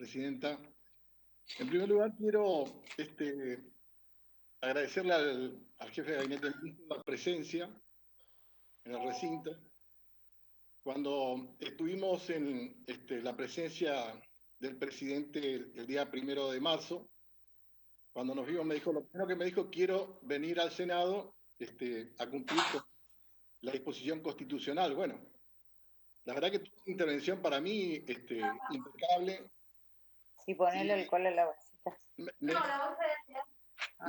Presidenta. En primer lugar, quiero agradecerle al jefe de gabinete de ministros la presencia en el recinto. Cuando estuvimos en la presencia del presidente el día 1 de marzo, cuando nos vimos, me dijo, lo primero que me dijo, quiero venir al Senado a cumplir con la disposición constitucional. Bueno, la verdad que tuvo una intervención para mí impecable. Sí, ponele Y alcohol a la bolsita. me, me,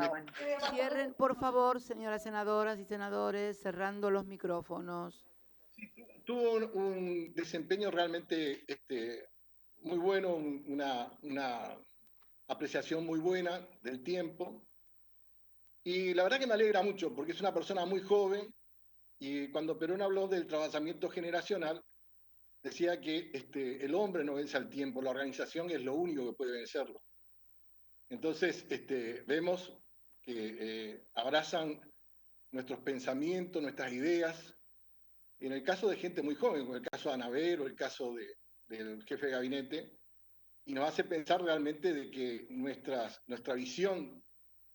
Bueno. Cierren, por favor, señoras senadoras y senadores, cerrando los micrófonos. tuvo un desempeño realmente muy bueno, una apreciación muy buena del tiempo. Y la verdad que me alegra mucho porque es una persona muy joven y cuando Perón habló del trasvasamiento generacional, decía que el hombre no vence al tiempo, la organización es lo único que puede vencerlo. Entonces, vemos que abrazan nuestros pensamientos, nuestras ideas. En el caso de gente muy joven, como el caso de Anabel o el caso del jefe de gabinete, y nos hace pensar realmente de que nuestra visión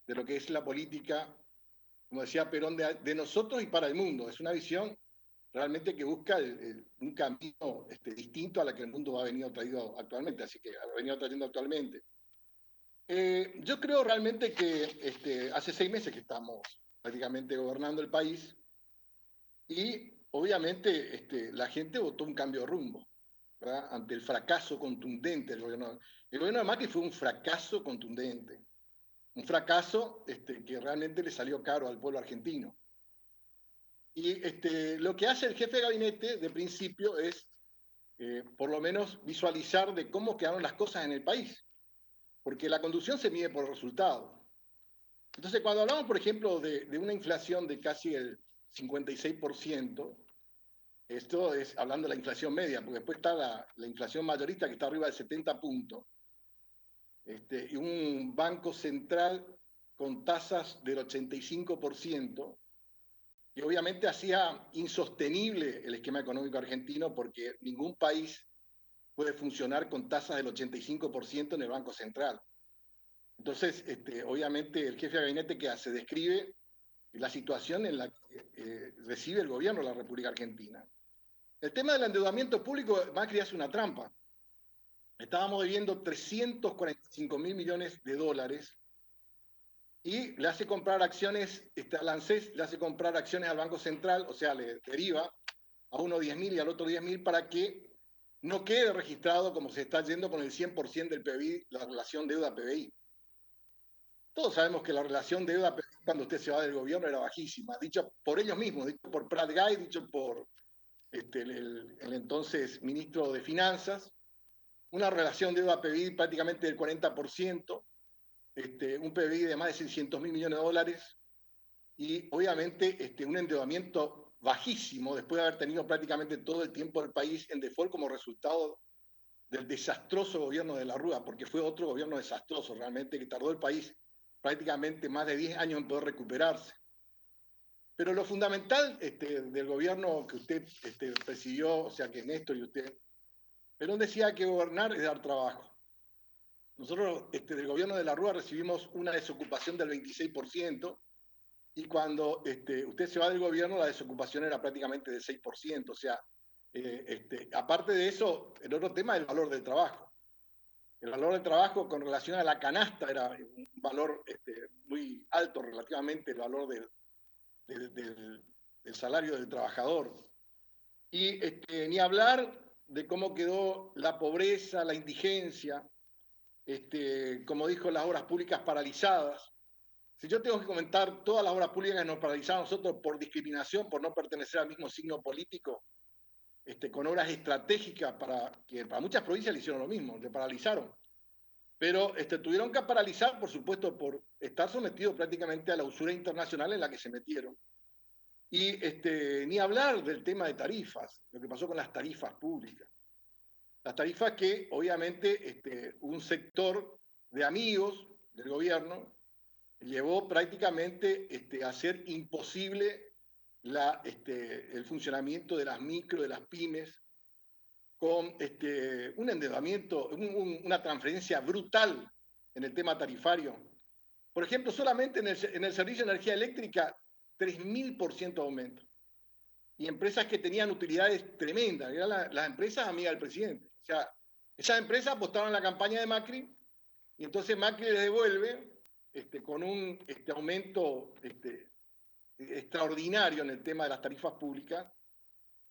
de lo que es la política, como decía Perón, de nosotros y para el mundo, es una visión realmente que busca un camino distinto a la que el mundo ha venido trayendo actualmente, así que ha venido trayendo actualmente. Yo creo realmente que hace 6 meses que estamos prácticamente gobernando el país y obviamente la gente votó un cambio de rumbo, ¿verdad? Ante el fracaso contundente del gobierno. El gobierno de Macri fue un fracaso contundente, un fracaso que realmente le salió caro al pueblo argentino. Y lo que hace el jefe de gabinete de principio es por lo menos visualizar de cómo quedaron las cosas en el país, porque la conducción se mide por el resultado. Entonces, cuando hablamos, por ejemplo, de una inflación de casi el 56%, esto es hablando de la inflación media, porque después está la inflación mayorista que está arriba de 70 puntos, y un banco central con tasas del 85%, que obviamente hacía insostenible el esquema económico argentino porque ningún país puede funcionar con tasas del 85% en el Banco Central. Entonces, obviamente, el jefe de gabinete que hace describe la situación en la que recibe el gobierno de la República Argentina. El tema del endeudamiento público, Macri hace una trampa. Estábamos debiendo 345 mil millones de dólares y le hace comprar acciones al ANSES, le hace comprar acciones al Banco Central, o sea, le deriva a uno 10.000 y al otro 10.000 para que no quede registrado como se está yendo con el 100% del PBI, la relación deuda-PBI. Todos sabemos que la relación deuda-PBI cuando usted se va del gobierno era bajísima, dicho por ellos mismos, dicho por Prat Gay, dicho por el entonces ministro de Finanzas, una relación deuda-PBI prácticamente del 40%, un PBI de más de 600 mil millones de dólares y obviamente un endeudamiento bajísimo después de haber tenido prácticamente todo el tiempo el país en default como resultado del desastroso gobierno de la Rúa, porque fue otro gobierno desastroso realmente que tardó el país prácticamente más de 10 años en poder recuperarse. Pero lo fundamental del gobierno que usted presidió, o sea que Néstor y usted, Perón decía que gobernar es dar trabajo. Nosotros del gobierno de la Rúa recibimos una desocupación del 26%, y cuando usted se va del gobierno la desocupación era prácticamente del 6%. O sea, aparte de eso, el otro tema es el valor del trabajo. El valor del trabajo con relación a la canasta era un valor muy alto relativamente, el valor del salario del trabajador. Y ni hablar de cómo quedó la pobreza, la indigencia, como dijo, las obras públicas paralizadas. Si yo tengo que comentar todas las obras públicas que nos paralizaron nosotros por discriminación, por no pertenecer al mismo signo político, con obras estratégicas que para muchas provincias le hicieron lo mismo, le paralizaron. Pero tuvieron que paralizar, por supuesto, por estar sometidos prácticamente a la usura internacional en la que se metieron. Y ni hablar del tema de tarifas, lo que pasó con las tarifas públicas. Las tarifas que, obviamente, un sector de amigos del gobierno llevó prácticamente a hacer imposible el funcionamiento de las micro, de las pymes, con un endeudamiento, una transferencia brutal en el tema tarifario. Por ejemplo, solamente en el servicio de energía eléctrica, 3.000% de aumento. Y empresas que tenían utilidades tremendas, eran las empresas amigas del presidente. O sea, esas empresas apostaron en la campaña de Macri, y entonces Macri les devuelve con un aumento extraordinario en el tema de las tarifas públicas.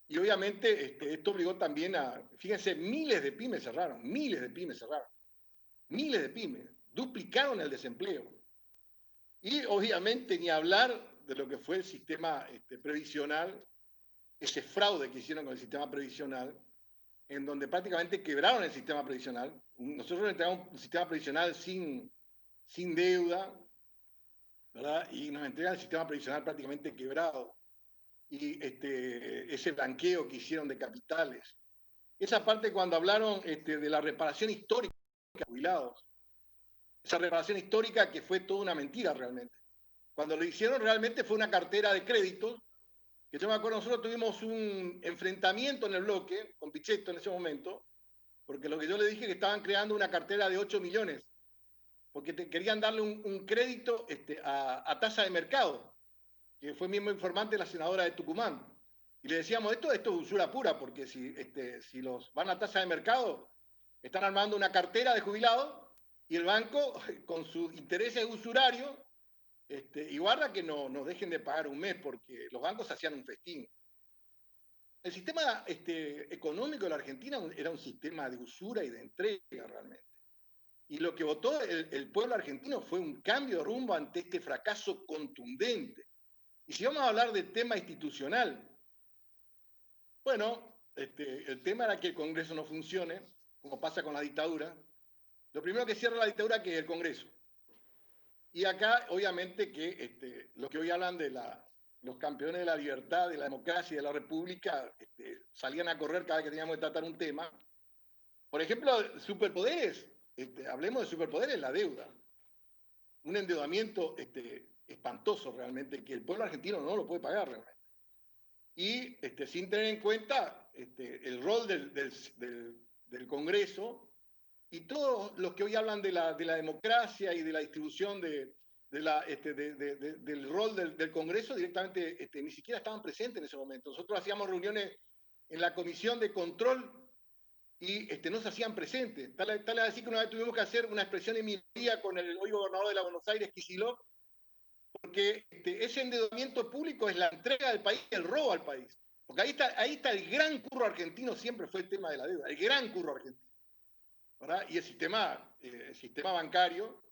Y obviamente esto obligó también fíjense, miles de pymes cerraron, miles de pymes, duplicaron el desempleo. Y obviamente ni hablar de lo que fue el sistema previsional, ese fraude que hicieron con el sistema previsional, en donde prácticamente quebraron el sistema previsional. Nosotros entregamos un sistema previsional sin deuda, ¿verdad? Y nos entregan el sistema previsional prácticamente quebrado. Y ese blanqueo que hicieron de capitales. Esa parte cuando hablaron de la reparación histórica de jubilados. Esa reparación histórica que fue toda una mentira realmente. Cuando lo hicieron realmente fue una cartera de créditos, que yo me acuerdo, nosotros tuvimos un enfrentamiento en el bloque con Pichetto en ese momento, porque lo que yo le dije que estaban creando una cartera de 8 millones, porque querían darle un crédito a tasa de mercado, que fue mismo informante de la senadora de Tucumán. Y le decíamos, esto es usura pura, porque si los van a tasa de mercado, están armando una cartera de jubilados y el banco, con sus intereses usurarios, y guarda que no nos dejen de pagar un mes, porque los bancos hacían un festín. El sistema económico de la Argentina era un sistema de usura y de entrega realmente. Y lo que votó el pueblo argentino fue un cambio de rumbo ante este fracaso contundente. Y si vamos a hablar del tema institucional, bueno, el tema era que el Congreso no funcione, como pasa con la dictadura. Lo primero que cierra la dictadura que es el Congreso. Y acá, obviamente, que los que hoy hablan de los campeones de la libertad, de la democracia y de la república, salían a correr cada vez que teníamos que tratar un tema. Por ejemplo, superpoderes. Hablemos de superpoderes, la deuda. Un endeudamiento espantoso realmente, que el pueblo argentino no lo puede pagar realmente. Y sin tener en cuenta el rol del Congreso y todos los que hoy hablan de la democracia y de la distribución del rol del Congreso, directamente ni siquiera estaban presentes en ese momento. Nosotros hacíamos reuniones en la Comisión de Control y no se hacían presentes. Tal es así que una vez tuvimos que hacer una expresión en minoría con el hoy gobernador de la Buenos Aires, Kicillof, porque ese endeudamiento público es la entrega del país, el robo al país. Porque ahí está el gran curro argentino, siempre fue el tema de la deuda, el gran curro argentino, ¿verdad? Y el sistema bancario,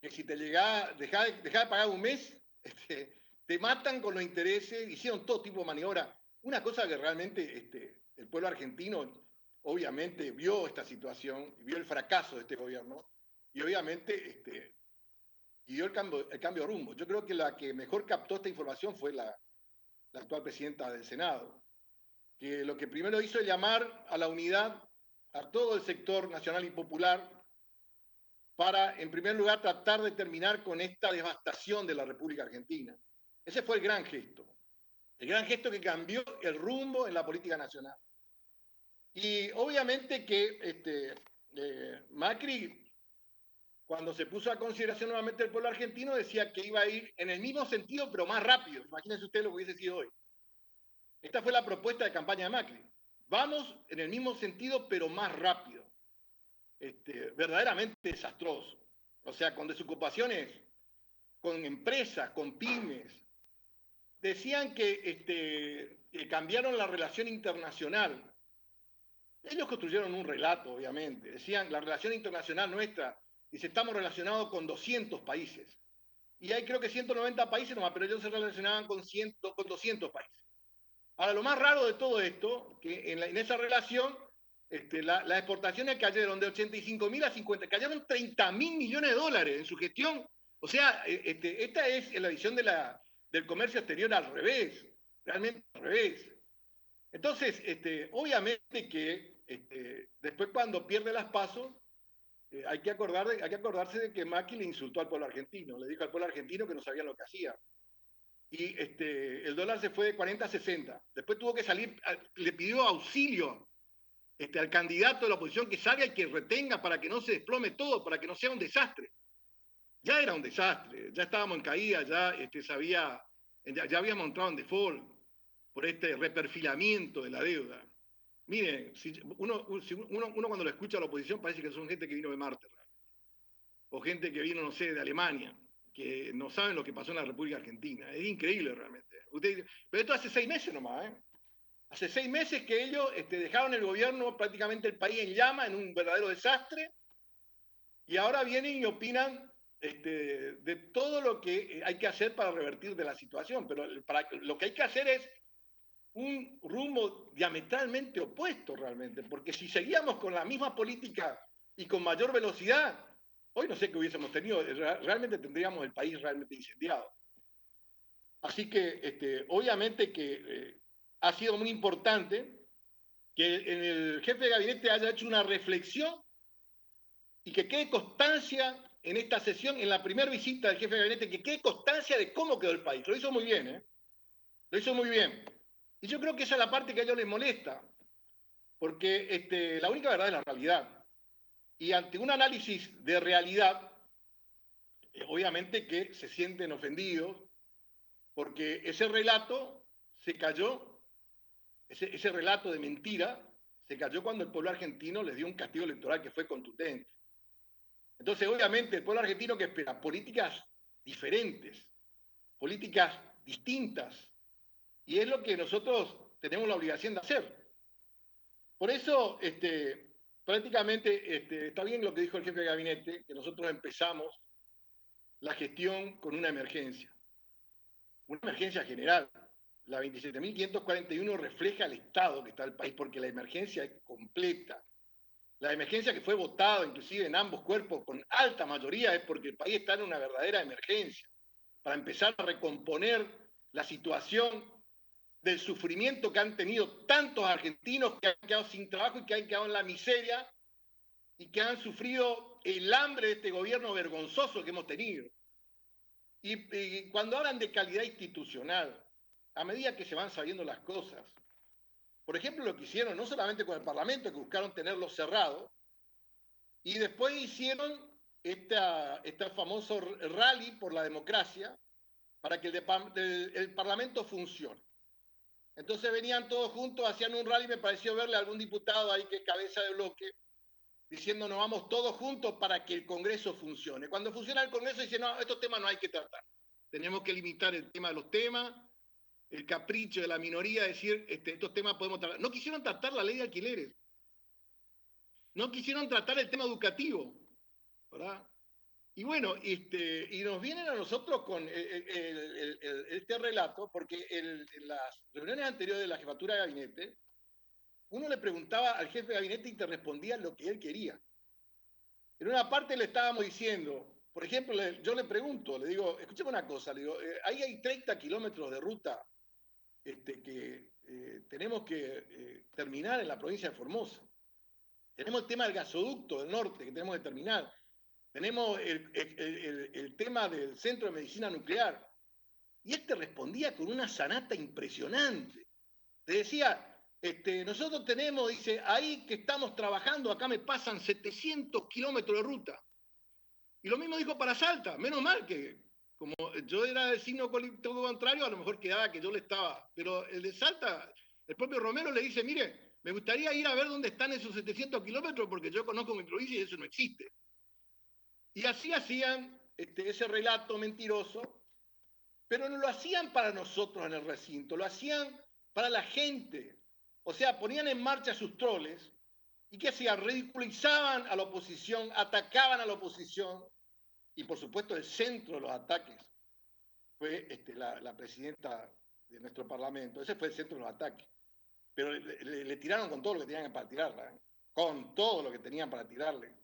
que si te dejás de pagar un mes, te matan con los intereses, hicieron todo tipo de maniobra. Una cosa que realmente el pueblo argentino obviamente vio esta situación, vio el fracaso de este gobierno, y obviamente y dio el cambio de rumbo. Yo creo que la que mejor captó esta información fue la actual presidenta del Senado, que lo que primero hizo es llamar a la unidad a todo el sector nacional y popular para, en primer lugar, tratar de terminar con esta devastación de la República Argentina. Ese fue el gran gesto que cambió el rumbo en la política nacional. Y obviamente que Macri, cuando se puso a consideración nuevamente el pueblo argentino, decía que iba a ir en el mismo sentido, pero más rápido. Imagínense ustedes lo que hubiese sido hoy. Esta fue la propuesta de campaña de Macri. Vamos en el mismo sentido, pero más rápido. Verdaderamente desastroso. O sea, con desocupaciones, con empresas, con pymes. Decían que cambiaron la relación internacional. Ellos construyeron un relato, obviamente. Decían, la relación internacional nuestra, dice, estamos relacionados con 200 países. Y hay creo que 190 países nomás, pero ellos se relacionaban con 200 países. Ahora, lo más raro de todo esto, que en esa relación, las exportaciones cayeron de 85.000 a 50, cayeron 30.000 millones de dólares en su gestión. O sea, esta es la visión del comercio exterior al revés, realmente al revés. Entonces, obviamente que después cuando pierde las PASO, hay que acordarse de que Macri le insultó al pueblo argentino, le dijo al pueblo argentino que no sabía lo que hacía. Y el dólar se fue de 40 a 60. Después tuvo que salir, le pidió auxilio al candidato de la oposición que salga y que retenga para que no se desplome todo, para que no sea un desastre. Ya era un desastre, ya estábamos en caída, ya habíamos entrado en default por este reperfilamiento de la deuda. Miren, uno cuando lo escucha a la oposición parece que son gente que vino de Marte, o gente que vino, no sé, de Alemania, que no saben lo que pasó en la República Argentina. Es increíble realmente. Pero esto hace 6 meses nomás, ¿eh? Hace 6 meses que ellos dejaron el gobierno, prácticamente el país en llama, en un verdadero desastre, y ahora vienen y opinan de todo lo que hay que hacer para revertir de la situación. Pero lo que hay que hacer es un rumbo diametralmente opuesto realmente, porque si seguíamos con la misma política y con mayor velocidad, hoy no sé qué hubiésemos tenido, realmente tendríamos el país realmente incendiado. Así que obviamente que ha sido muy importante que el jefe de gabinete haya hecho una reflexión y que quede constancia en esta sesión, en la primera visita del jefe de gabinete, que quede constancia de cómo quedó el país. Lo hizo muy bien, ¿eh? Lo hizo muy bien. Y yo creo que esa es la parte que a ellos les molesta, porque la única verdad es la realidad. Y ante un análisis de realidad, obviamente que se sienten ofendidos, porque ese relato se cayó, ese relato de mentira, se cayó cuando el pueblo argentino les dio un castigo electoral que fue contundente. Entonces, obviamente, el pueblo argentino que espera políticas diferentes, políticas distintas, y es lo que nosotros tenemos la obligación de hacer. Por eso, prácticamente, está bien lo que dijo el jefe de gabinete, que nosotros empezamos la gestión con una emergencia general. La 27.541 refleja el estado que está el país, porque la emergencia es completa. La emergencia que fue votada, inclusive en ambos cuerpos, con alta mayoría, es porque el país está en una verdadera emergencia, para empezar a recomponer la situación del sufrimiento que han tenido tantos argentinos que han quedado sin trabajo y que han quedado en la miseria y que han sufrido el hambre de este gobierno vergonzoso que hemos tenido. Y cuando hablan de calidad institucional, a medida que se van sabiendo las cosas, por ejemplo, lo que hicieron no solamente con el Parlamento, que buscaron tenerlo cerrado, y después hicieron este famoso rally por la democracia para que el Parlamento funcione. Entonces venían todos juntos, hacían un rally, me pareció verle a algún diputado ahí que cabeza de bloque, diciendo nos vamos todos juntos para que el Congreso funcione. Cuando funciona el Congreso dicen, no, estos temas no hay que tratar. Tenemos que limitar el tema de los temas, el capricho de la minoría, decir, estos temas podemos tratar. No quisieron tratar la ley de alquileres. No quisieron tratar el tema educativo, ¿verdad? Y bueno, y nos vienen a nosotros con este relato, porque en las reuniones anteriores de la jefatura de gabinete, uno le preguntaba al jefe de gabinete y te respondía lo que él quería. En una parte le estábamos diciendo, por ejemplo, yo le pregunto, le digo, escúchame una cosa, le digo, ahí hay 30 kilómetros de ruta que tenemos que terminar en la provincia de Formosa. Tenemos el tema del gasoducto del norte que tenemos que terminar. Tenemos el tema del Centro de Medicina Nuclear. Y él te respondía con una sanata impresionante. Te decía, nosotros tenemos, dice, ahí que estamos trabajando, acá me pasan 700 kilómetros de ruta. Y lo mismo dijo para Salta, menos mal que, como yo era del signo colectivo contrario, a lo mejor quedaba que yo le estaba. Pero el de Salta, el propio Romero le dice, mire, me gustaría ir a ver dónde están esos 700 kilómetros porque yo conozco mi provincia y eso no existe. Y así hacían ese relato mentiroso, pero no lo hacían para nosotros en el recinto, lo hacían para la gente. O sea, ponían en marcha sus troles y ¿qué hacían? Ridiculizaban a la oposición, atacaban a la oposición y por supuesto el centro de los ataques fue la presidenta de nuestro Parlamento. Ese fue el centro de los ataques. Pero le tiraron con todo lo que tenían para tirarla, ¿eh? Con todo lo que tenían para tirarle.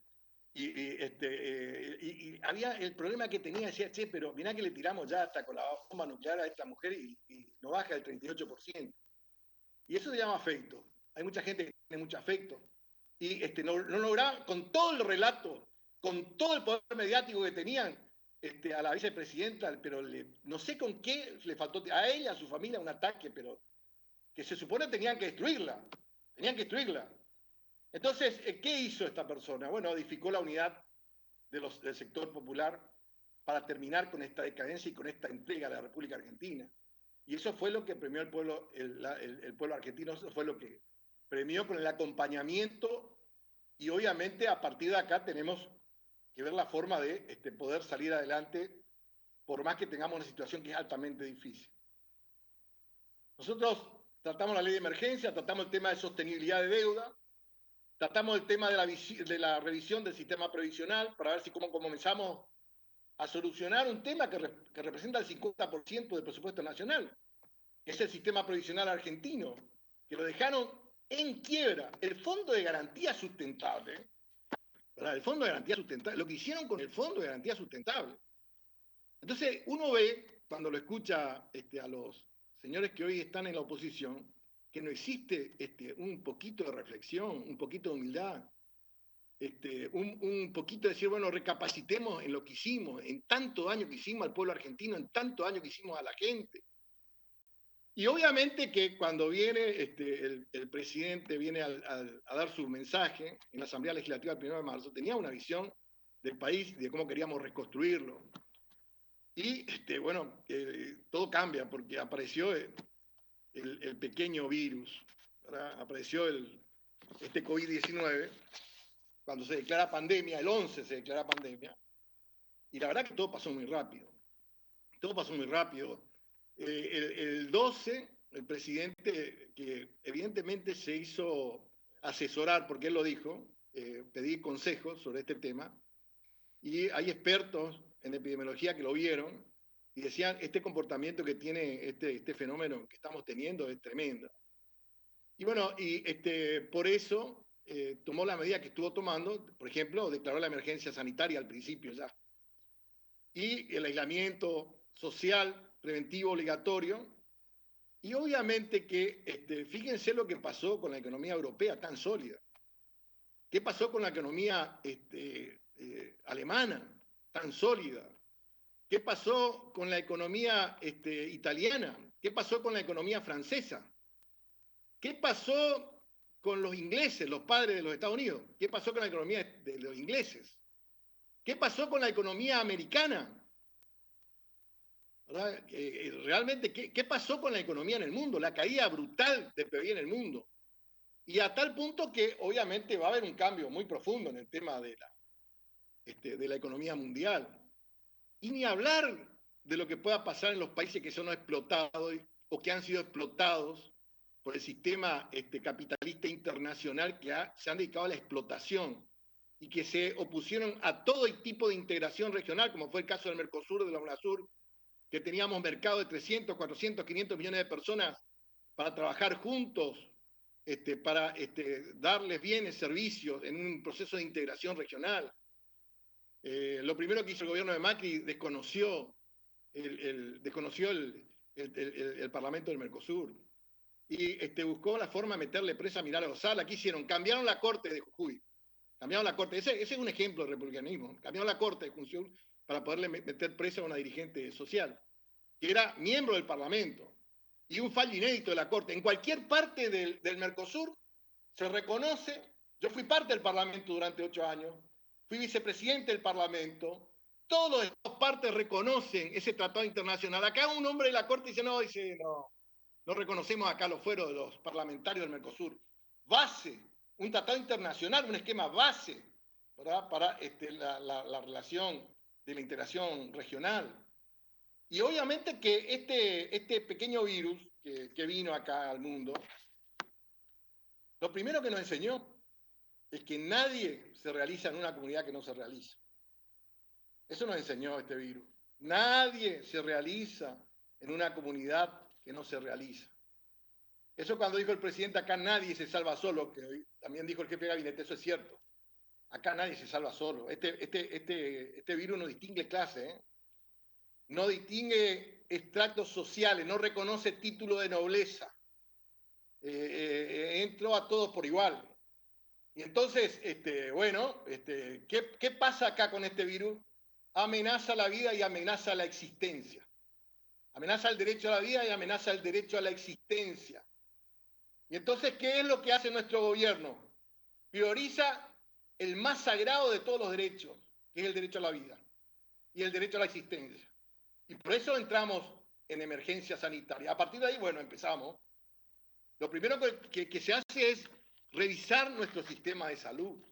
Y había el problema que tenía, decía, che, pero mirá que le tiramos ya hasta con la bomba nuclear a esta mujer y no baja el 38%. Y eso se llama afecto. Hay mucha gente que tiene mucho afecto. Y no lograban, con todo el relato, con todo el poder mediático que tenían a la vicepresidenta, pero no sé con qué le faltó a ella, a su familia, un ataque, pero que se supone tenían que destruirla. Tenían que destruirla. Entonces, ¿qué hizo esta persona? Bueno, edificó la unidad del sector popular para terminar con esta decadencia y con esta entrega a la República Argentina. Y eso fue lo que premió el pueblo argentino, eso fue lo que premió con el acompañamiento, y obviamente a partir de acá tenemos que ver la forma de poder salir adelante, por más que tengamos una situación que es altamente difícil. Nosotros tratamos la ley de emergencia, tratamos el tema de sostenibilidad de deuda, tratamos el tema de la revisión del sistema previsional para ver si cómo comenzamos a solucionar un tema que representa el 50% del presupuesto nacional, que es el sistema previsional argentino, que lo dejaron en quiebra. El Fondo de Garantía Sustentable, ¿verdad? El Fondo de Garantía Sustentable, lo que hicieron con el Fondo de Garantía Sustentable. Entonces, uno ve, cuando lo escucha a los señores que hoy están en la oposición, que no existe un poquito de reflexión, un poquito de humildad, un poquito de decir, bueno, recapacitemos en lo que hicimos, en tanto daño que hicimos al pueblo argentino, en tanto daño que hicimos a la gente. Y obviamente que cuando viene el presidente viene a dar su mensaje en la Asamblea Legislativa el 1 de marzo, tenía una visión del país, de cómo queríamos reconstruirlo. Y bueno, todo cambia porque apareció el pequeño virus, ¿verdad? Apareció este COVID-19, cuando se declara pandemia, el 11 se declara pandemia, y la verdad que todo pasó muy rápido. Todo pasó muy rápido. El 12, el presidente, que evidentemente se hizo asesorar, porque él lo dijo, pedí consejos sobre este tema, y hay expertos en epidemiología que lo vieron y decían, este comportamiento que tiene este fenómeno que estamos teniendo es tremendo. Y bueno, por eso tomó la medida que estuvo tomando, por ejemplo, declaró la emergencia sanitaria al principio ya. Y el aislamiento social, preventivo, obligatorio. Y obviamente que, fíjense lo que pasó con la economía europea tan sólida. ¿Qué pasó con la economía alemana tan sólida? ¿Qué pasó con la economía italiana? ¿Qué pasó con la economía francesa? ¿Qué pasó con los ingleses, los padres de los Estados Unidos? ¿Qué pasó con la economía de los ingleses? ¿Qué pasó con la economía americana? Realmente, ¿qué pasó con la economía en el mundo? La caída brutal del PIB en el mundo. Y a tal punto que obviamente va a haber un cambio muy profundo en el tema de la economía mundial. Y ni hablar de lo que pueda pasar en los países que son explotados o que han sido explotados por el sistema capitalista internacional que se han dedicado a la explotación y que se opusieron a todo tipo de integración regional, como fue el caso del Mercosur, de la UNASUR, que teníamos mercado de 300, 400, 500 millones de personas para trabajar juntos, para darles bienes, servicios en un proceso de integración regional. Lo primero que hizo el gobierno de Macri, desconoció el Parlamento del Mercosur y buscó la forma de meterle presa a Miral Osala. ¿Qué hicieron? Cambiaron la corte de Jujuy. Cambiaron la corte. Ese es un ejemplo de republicanismo. Cambiaron la corte de Jujuy para poderle meter presa a una dirigente social, que era miembro del Parlamento. Y un fallo inédito de la corte. En cualquier parte del Mercosur se reconoce. Yo fui parte del Parlamento durante 8 años. Fui vicepresidente del Parlamento. Todas las dos partes reconocen ese tratado internacional. Acá un hombre de la Corte dice, no, no reconocemos acá los fueros de los parlamentarios del Mercosur. Base, un tratado internacional, un esquema base, ¿verdad? Para la relación de la integración regional. Y obviamente que este pequeño virus que vino acá al mundo, lo primero que nos enseñó es que nadie se realiza en una comunidad que no se realiza. Eso nos enseñó este virus. Nadie se realiza en una comunidad que no se realiza. Eso cuando dijo el presidente, acá nadie se salva solo, que también dijo el jefe de gabinete, eso es cierto. Acá nadie se salva solo. Este virus no distingue clase, ¿eh? No distingue estratos sociales, no reconoce título de nobleza. Entró a todos por igual. Y entonces, bueno, ¿qué pasa acá con este virus? Amenaza la vida y amenaza la existencia. Amenaza el derecho a la vida y amenaza el derecho a la existencia. Y entonces, ¿qué es lo que hace nuestro gobierno? prioriza el más sagrado de todos los derechos, que es el derecho a la vida y el derecho a la existencia. Y por eso entramos en emergencia sanitaria. A partir de ahí, bueno, empezamos. Lo primero que se hace es revisar nuestro sistema de salud.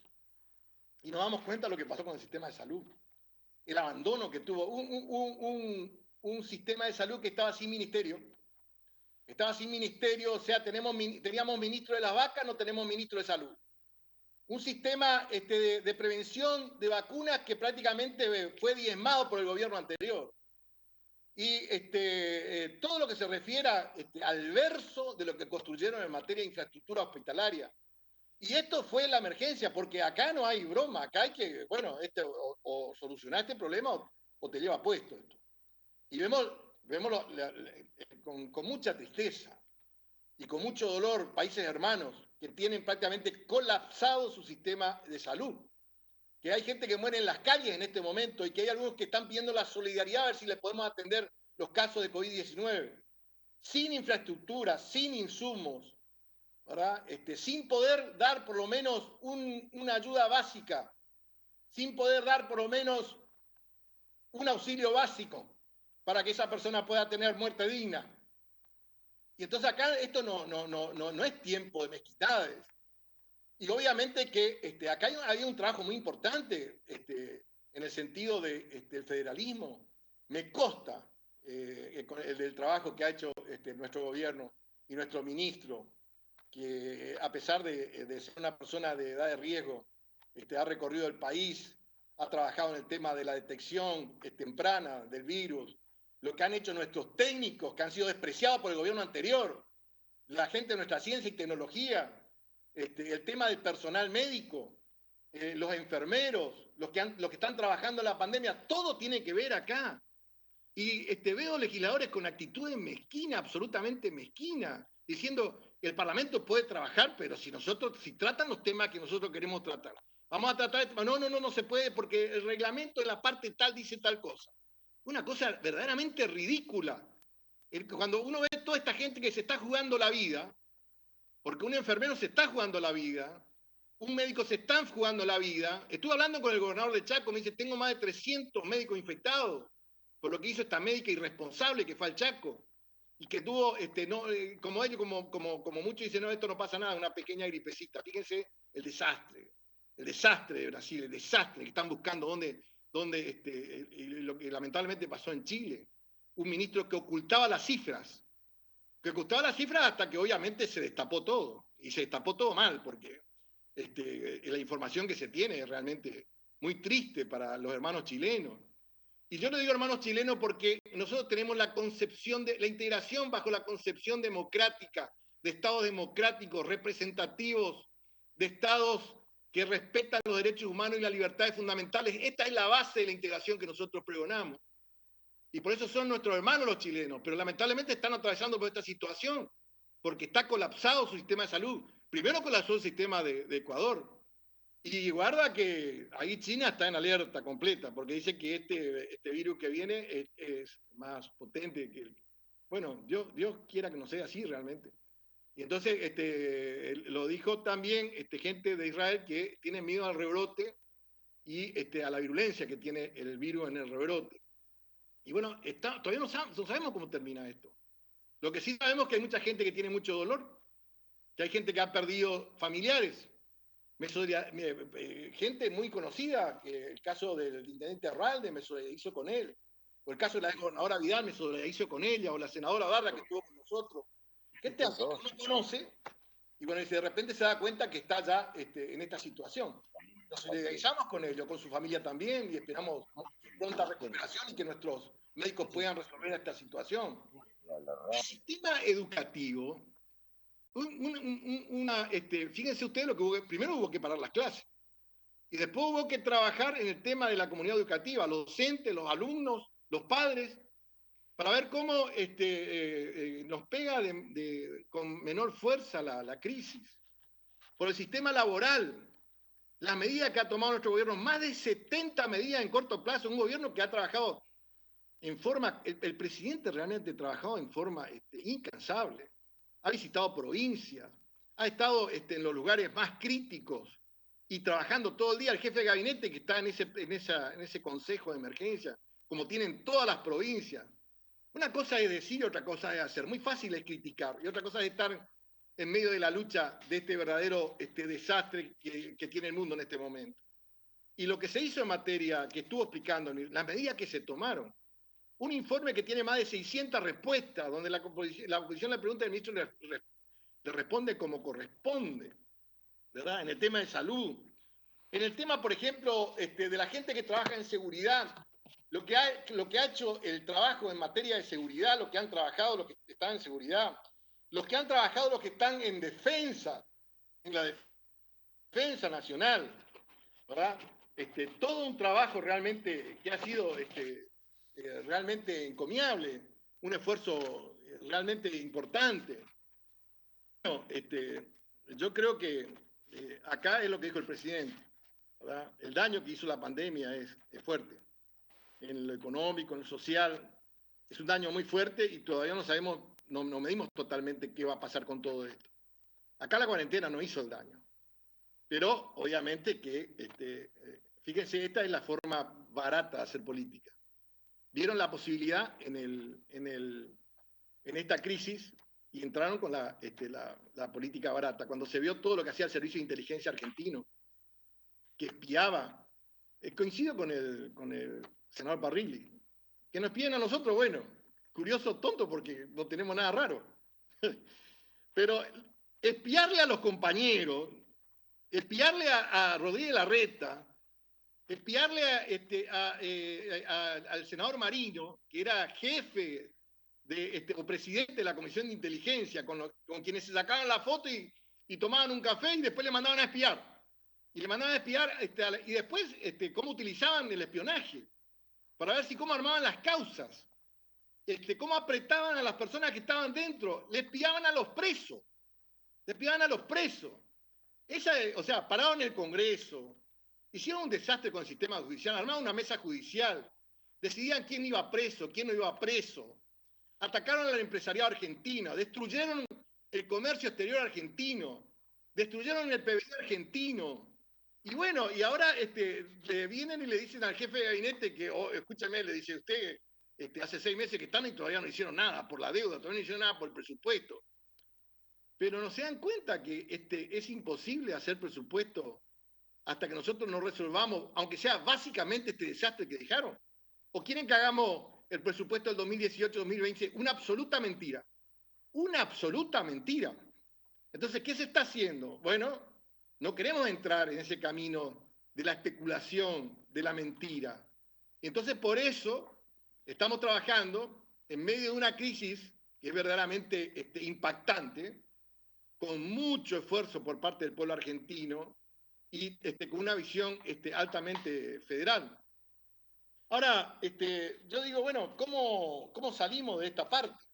Y nos damos cuenta de lo que pasó con el sistema de salud. El abandono que tuvo. Un sistema de salud que estaba sin ministerio. Estaba sin ministerio, o sea, teníamos ministro de las vacas, no tenemos ministro de salud. Un sistema de prevención de vacunas que prácticamente fue diezmado por el gobierno anterior. Y todo lo que se refiera al verso de lo que construyeron en materia de infraestructura hospitalaria. Y esto fue la emergencia, porque acá no hay broma, acá hay que, bueno, o solucionar este problema o te lleva puesto esto. Y vemos con mucha tristeza y con mucho dolor países hermanos que tienen prácticamente colapsado su sistema de salud. Que hay gente que muere en las calles en este momento y que hay algunos que están pidiendo la solidaridad a ver si les podemos atender los casos de COVID-19. Sin infraestructura, sin insumos, ¿verdad? Sin poder dar por lo menos una ayuda básica, sin poder dar por lo menos un auxilio básico para que esa persona pueda tener muerte digna. Y entonces acá esto no es tiempo de mezquindades. Y obviamente que acá hay un trabajo muy importante en el sentido del federalismo. Me consta el trabajo que ha hecho nuestro gobierno y nuestro ministro, que a pesar de ser una persona de edad de riesgo, ha recorrido el país, ha trabajado en el tema de la detección temprana del virus, lo que han hecho nuestros técnicos, que han sido despreciados por el gobierno anterior, la gente de nuestra ciencia y tecnología, el tema del personal médico, los enfermeros, los que están trabajando en la pandemia, todo tiene que ver acá. Y veo legisladores con actitudes mezquinas, absolutamente mezquinas, diciendo que el Parlamento puede trabajar, pero si tratan los temas que nosotros queremos tratar, vamos a tratar, no se puede porque el reglamento en la parte tal dice tal cosa. Una cosa verdaderamente ridícula. Cuando uno ve toda esta gente que se está jugando la vida, porque un enfermero se está jugando la vida, un médico se está jugando la vida. Estuve hablando con el gobernador de Chaco, me dice, tengo más de 300 médicos infectados por lo que hizo esta médica irresponsable que fue al Chaco y que tuvo, como muchos dicen, no, esto no pasa nada, una pequeña gripecita. Fíjense el desastre de Brasil, el desastre que están buscando lo que lamentablemente pasó en Chile. Un ministro que ocultaba las cifras hasta que obviamente se destapó todo, y se destapó todo mal, porque la información que se tiene es realmente muy triste para los hermanos chilenos. Y yo le digo hermanos chilenos porque nosotros tenemos la concepción de la integración bajo la concepción democrática, de estados democráticos, representativos, de estados que respetan los derechos humanos y las libertades fundamentales. Esta es la base de la integración que nosotros pregonamos. Y por eso son nuestros hermanos los chilenos, pero lamentablemente están atravesando por esta situación, porque está colapsado su sistema de salud. Primero colapsó el sistema de Ecuador. Y guarda que ahí China está en alerta completa, porque dice que este virus que viene es más potente que el... Bueno, Dios quiera que no sea así realmente. Y entonces lo dijo también gente de Israel que tiene miedo al rebrote y a la virulencia que tiene el virus en el rebrote. Y bueno, todavía no sabemos cómo termina esto. Lo que sí sabemos es que hay mucha gente que tiene mucho dolor, que hay gente que ha perdido familiares, gente muy conocida, que el caso del intendente Arralde me solidarizó con él, o el caso de la gobernadora Vidal me solidarizó con ella, o la senadora Barra que estuvo con nosotros. Gente así que uno conoce, y bueno, y de repente se da cuenta que está ya en esta situación. Nos solidarizamos con ellos, con su familia también, y esperamos pronta recuperación y que nuestros médicos puedan resolver esta situación. El sistema educativo, fíjense ustedes primero hubo que parar las clases, y después hubo que trabajar en el tema de la comunidad educativa, los docentes, los alumnos, los padres, para ver cómo nos pega con menor fuerza la crisis. Por el sistema laboral, las medidas que ha tomado nuestro gobierno, más de 70 medidas en corto plazo, un gobierno que ha trabajado en forma, el presidente realmente ha trabajado en forma incansable, ha visitado provincias, ha estado en los lugares más críticos y trabajando todo el día, el jefe de gabinete que está en ese consejo de emergencia, como tienen todas las provincias. Una cosa es decir y otra cosa es hacer. Muy fácil es criticar y otra cosa es estar en medio de la lucha de este verdadero desastre que tiene el mundo en este momento. Y lo que se hizo en materia, que estuvo explicando, las medidas que se tomaron, un informe que tiene más de 600 respuestas, donde la oposición le pregunta al ministro le responde como corresponde, ¿verdad? En el tema de salud. En el tema, por ejemplo, de la gente que trabaja en seguridad, lo que ha hecho el trabajo en materia de seguridad, lo que han trabajado los que están en seguridad, los que han trabajado los que están en defensa, en la defensa nacional, ¿verdad? Todo un trabajo realmente que ha sido realmente encomiable, un esfuerzo realmente importante. Bueno, yo creo que acá es lo que dijo el presidente, ¿verdad? El daño que hizo la pandemia es fuerte, en lo económico, en lo social, es un daño muy fuerte y todavía no sabemos, no medimos totalmente qué va a pasar con todo esto. Acá la cuarentena no hizo el daño, pero obviamente que, fíjense, esta es la forma barata de hacer política. Vieron la posibilidad en esta crisis y entraron con la política barata. Cuando se vio todo lo que hacía el Servicio de Inteligencia argentino, que espiaba, coincido con el senador Parrilli, que nos piden a nosotros, bueno, curioso, tonto, porque no tenemos nada raro. Pero espiarle a los compañeros, espiarle a Rodríguez Larreta, espiarle al senador Marino, que era jefe o presidente de la Comisión de Inteligencia, con quienes se sacaban la foto y tomaban un café y después le mandaban a espiar. Y le mandaban a espiar, y después cómo utilizaban el espionaje, para ver cómo armaban las causas, cómo apretaban a las personas que estaban dentro, le espiaban a los presos, o sea, pararon el Congreso, hicieron un desastre con el sistema judicial, armaron una mesa judicial, decidían quién iba preso, quién no iba preso, atacaron al empresariado argentino, destruyeron el comercio exterior argentino, destruyeron el PBI argentino. Y bueno, y ahora le vienen y le dicen al jefe de gabinete que, escúchame, le dice usted, hace 6 meses que están y todavía no hicieron nada por la deuda, todavía no hicieron nada por el presupuesto. Pero no se dan cuenta que es imposible hacer presupuesto hasta que nosotros no resolvamos, aunque sea básicamente este desastre que dejaron. ¿O quieren que hagamos el presupuesto del 2018-2020? Una absoluta mentira. Una absoluta mentira. Entonces, ¿qué se está haciendo? Bueno, no queremos entrar en ese camino de la especulación, de la mentira. Y entonces, por eso, estamos trabajando en medio de una crisis que es verdaderamente impactante, con mucho esfuerzo por parte del pueblo argentino y con una visión altamente federal. Ahora, yo digo, bueno, ¿cómo salimos de esta parte?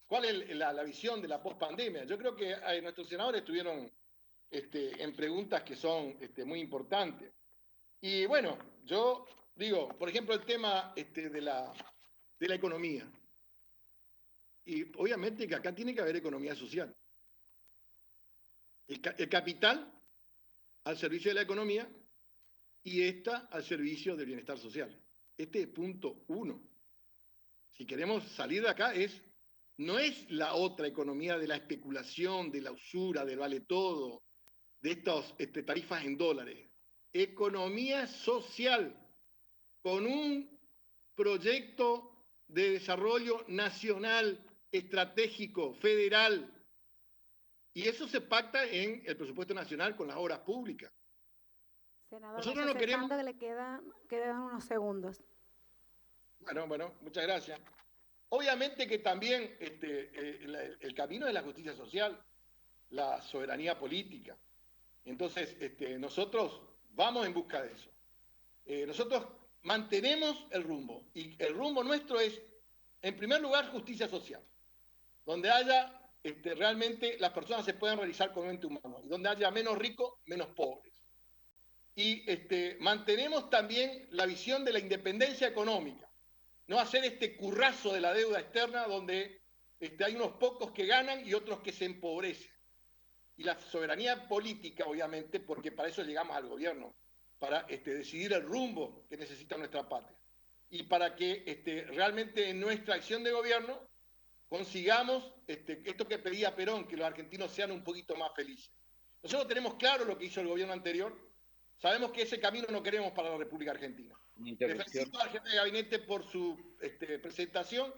¿Cuál es la visión de la pospandemia? Yo creo que nuestros senadores estuvieron en preguntas que son muy importantes. Y bueno, yo digo, por ejemplo, el tema de la economía. Y obviamente que acá tiene que haber economía social. El capital al servicio de la economía y esta al servicio del bienestar social. Este es punto 1. Si queremos salir de acá no es la otra economía de la especulación, de la usura, del vale todo, de estas tarifas en dólares. Economía social con un proyecto de desarrollo nacional, estratégico, federal. Y eso se pacta en el presupuesto nacional con las obras públicas. Senador, nosotros no queremos... que le quedan unos segundos. Bueno, muchas gracias. Obviamente que también el camino de la justicia social, la soberanía política. Entonces, nosotros vamos en busca de eso. Nosotros mantenemos el rumbo, y el rumbo nuestro es, en primer lugar, justicia social, donde haya realmente las personas se puedan realizar como ente humano, y donde haya menos ricos, menos pobres. Y mantenemos también la visión de la independencia económica, no hacer este currazo de la deuda externa donde hay unos pocos que ganan y otros que se empobrecen. y la soberanía política, obviamente, porque para eso llegamos al gobierno, para decidir el rumbo que necesita nuestra patria. Y para que realmente en nuestra acción de gobierno consigamos esto que pedía Perón, que los argentinos sean un poquito más felices. Nosotros tenemos claro lo que hizo el gobierno anterior, sabemos que ese camino no queremos para la República Argentina. Le felicito al jefe de gabinete por su presentación,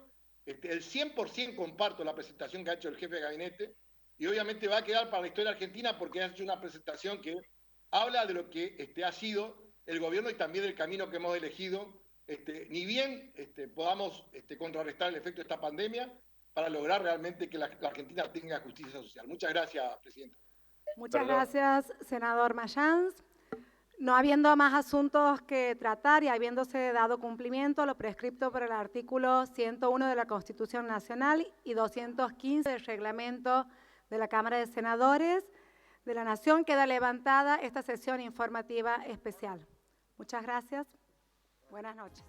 el 100% comparto la presentación que ha hecho el jefe de gabinete, y obviamente va a quedar para la historia argentina porque ha hecho una presentación que habla de lo que ha sido el gobierno y también del camino que hemos elegido, ni bien podamos contrarrestar el efecto de esta pandemia para lograr realmente que la Argentina tenga justicia social. Muchas gracias, Presidenta. Muchas gracias, senador Mayans. No habiendo más asuntos que tratar y habiéndose dado cumplimiento a lo prescripto por el artículo 101 de la Constitución Nacional y 215 del Reglamento de la Cámara de Senadores de la Nación, queda levantada esta sesión informativa especial. Muchas gracias. Buenas noches.